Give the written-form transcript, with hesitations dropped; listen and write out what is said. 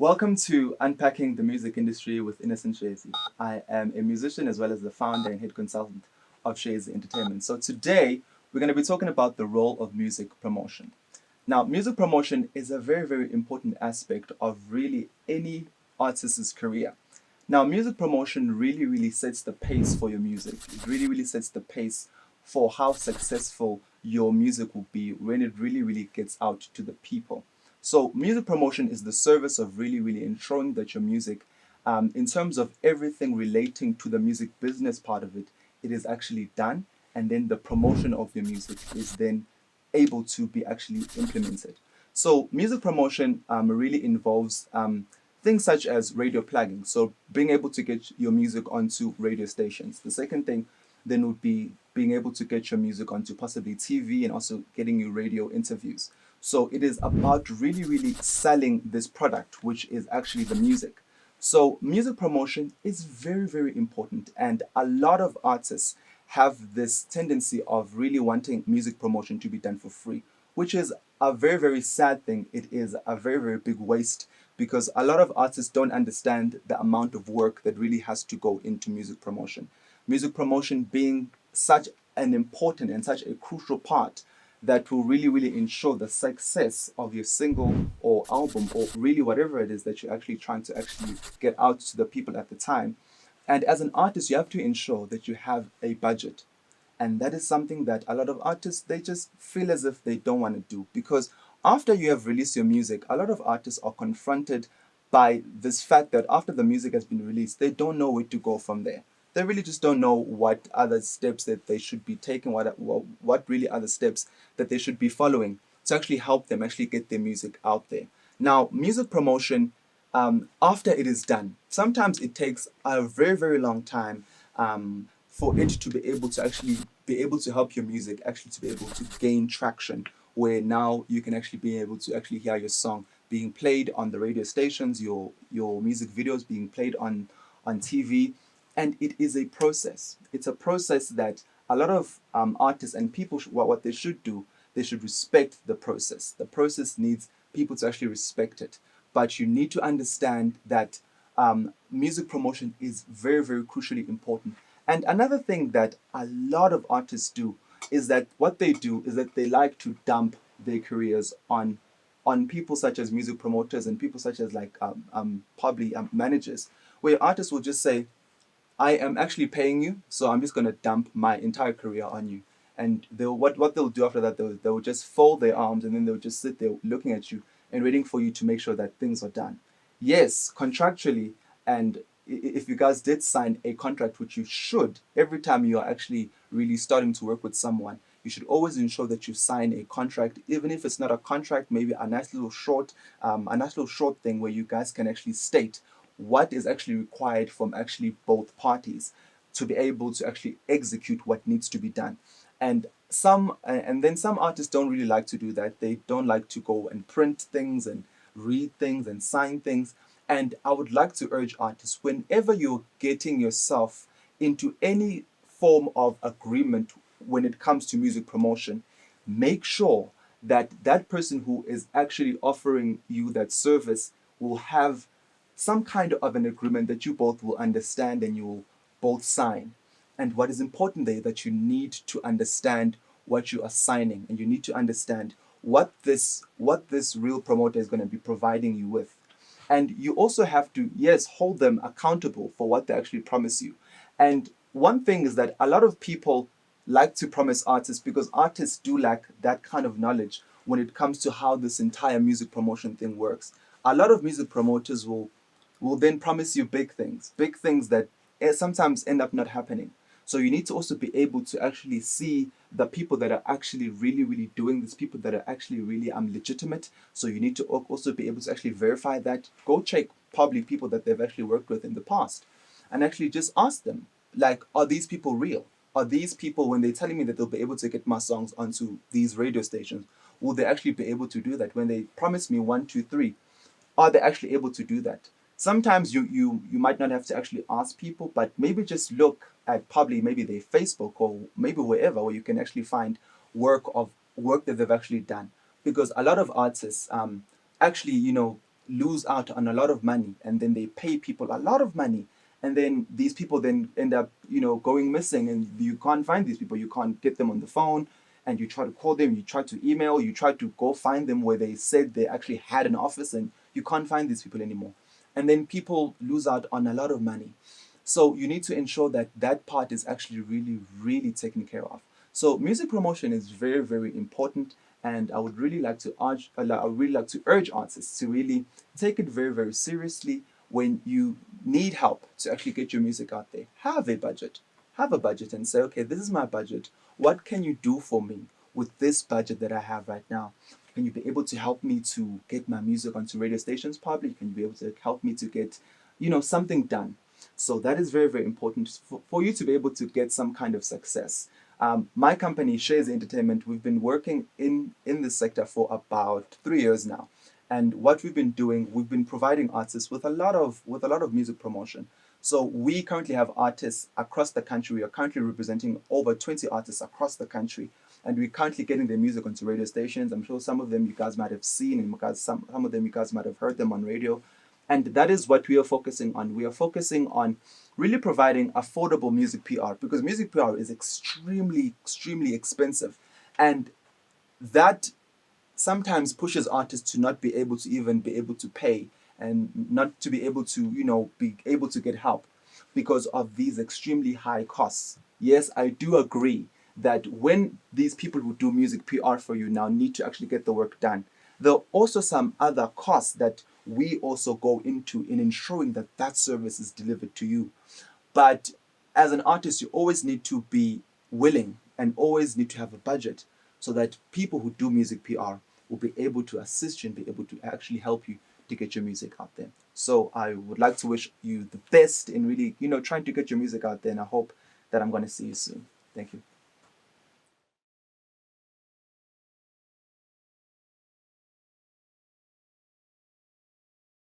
Welcome to Unpacking the Music Industry with Innocent Shezi. I am a musician as well as the founder and head consultant of Shezi Entertainment. So today we're going to be talking about the role of music promotion. Now, music promotion is a very, very important aspect of really any artist's career. Now, music promotion really, really sets the pace for your music. It really, really sets the pace for how successful your music will be when it really, really gets out to the people. So, music promotion is the service of really, really ensuring that your music, in terms of everything relating to the music business part of it, it is actually done, and then the promotion of your music is then able to be actually implemented. So, music promotion really involves things such as radio plugging. So, being able to get your music onto radio stations. The second thing then would be being able to get your music onto possibly TV and also getting you radio interviews. So, it is about really, really selling this product, which is actually the music. So, music promotion is very, very important, and a lot of artists have this tendency of really wanting music promotion to be done for free, which is a very, very sad thing. It is a very, very big waste because a lot of artists don't understand the amount of work that really has to go into music promotion. Music promotion being such an important and such a crucial part that will really, really ensure the success of your single or album or really whatever it is that you're actually trying to actually get out to the people at the time. And as an artist, you have to ensure that you have a budget. And that is something that a lot of artists, they just feel as if they don't want to do. Because after you have released your music, a lot of artists are confronted by this fact that after the music has been released, they don't know where to go from there. They really just don't know what other steps that they should be taking, what really other steps that they should be following to actually help them actually get their music out there. Now, music promotion, after it is done, sometimes it takes a very, very long time for it to be able to actually be able to help your music actually to be able to gain traction, where now you can actually be able to actually hear your song being played on the radio stations, your music videos being played on TV, and it is a process. It's a process that a lot of artists and people what they should do, they should respect the process. The process needs people to actually respect it, but you need to understand that music promotion is very, very crucially important. And another thing that a lot of artists do is that what they do is that they like to dump their careers on people such as music promoters and people such as like probably managers, where artists will just say, I am actually paying you, so I'm just going to dump my entire career on you. And what they'll do after that, they'll just fold their arms and then they'll just sit there looking at you and waiting for you to make sure that things are done. Yes, contractually, and if you guys did sign a contract, which you should, every time you are actually really starting to work with someone, you should always ensure that you sign a contract, even if it's not a contract, maybe a nice little short thing where you guys can actually state what is actually required from actually both parties to be able to actually execute what needs to be done. And then some artists don't really like to do that. They don't like to go and print things and read things and sign things. And I would like to urge artists, whenever you're getting yourself into any form of agreement when it comes to music promotion, make sure that that person who is actually offering you that service will have some kind of an agreement that you both will understand and you will both sign. And what is important there that you need to understand what you are signing, and you need to understand what this real promoter is going to be providing you with. And you also have to, yes, hold them accountable for what they actually promise you. And one thing is that a lot of people like to promise artists because artists do lack that kind of knowledge when it comes to how this entire music promotion thing works. A lot of music promoters will then promise you big things that sometimes end up not happening. So you need to also be able to actually see the people that are actually really, really doing this, people that are actually really legitimate. So you need to also be able to actually verify that. Go check probably people that they've actually worked with in the past and actually just ask them, like, are these people real? Are these people, when they're telling me that they'll be able to get my songs onto these radio stations, will they actually be able to do that? When they promise me one, two, three, are they actually able to do that? Sometimes you might not have to actually ask people, but maybe just look at probably maybe their Facebook or maybe wherever where you can actually find work that they've actually done. Because a lot of artists actually, lose out on a lot of money, and then they pay people a lot of money, and then these people then end up, going missing, and you can't find these people. You can't get them on the phone, and you try to call them, you try to email, you try to go find them where they said they actually had an office, and you can't find these people anymore. And then people lose out on a lot of money. So you need to ensure that that part is actually really, really taken care of. So music promotion is very, very important, and I would really like to urge, I would really like to urge artists to really take it very, very seriously. When you need help to actually get your music out there, have a budget. Have a budget and say, okay, this is my budget. What can you do for me with this budget that I have right now? Can you be able to help me to get my music onto radio stations probably? Can you be able to help me to get, something done? So that is very, very important for you to be able to get some kind of success. My company, Shezi Entertainment, we've been working in this sector for about 3 years now. And what we've been doing, we've been providing artists with a lot of music promotion. So we currently have artists across the country. We are currently representing over 20 artists across the country, and we're currently getting their music onto radio stations. I'm sure some of them you guys might have seen, and some of them you guys might have heard them on radio. And that is what we are focusing on. We are focusing on really providing affordable music PR, because music PR is extremely, extremely expensive. And that sometimes pushes artists to not be able to even be able to pay, and not to be able to, be able to get help because of these extremely high costs. Yes, I do agree that when these people who do music PR for you now need to actually get the work done, there are also some other costs that we also go into in ensuring that that service is delivered to you. But as an artist, you always need to be willing and always need to have a budget, so that people who do music PR will be able to assist you and be able to actually help you to get your music out there. So I would like to wish you the best in really, trying to get your music out there, and I hope that I'm going to see you soon. Thank you.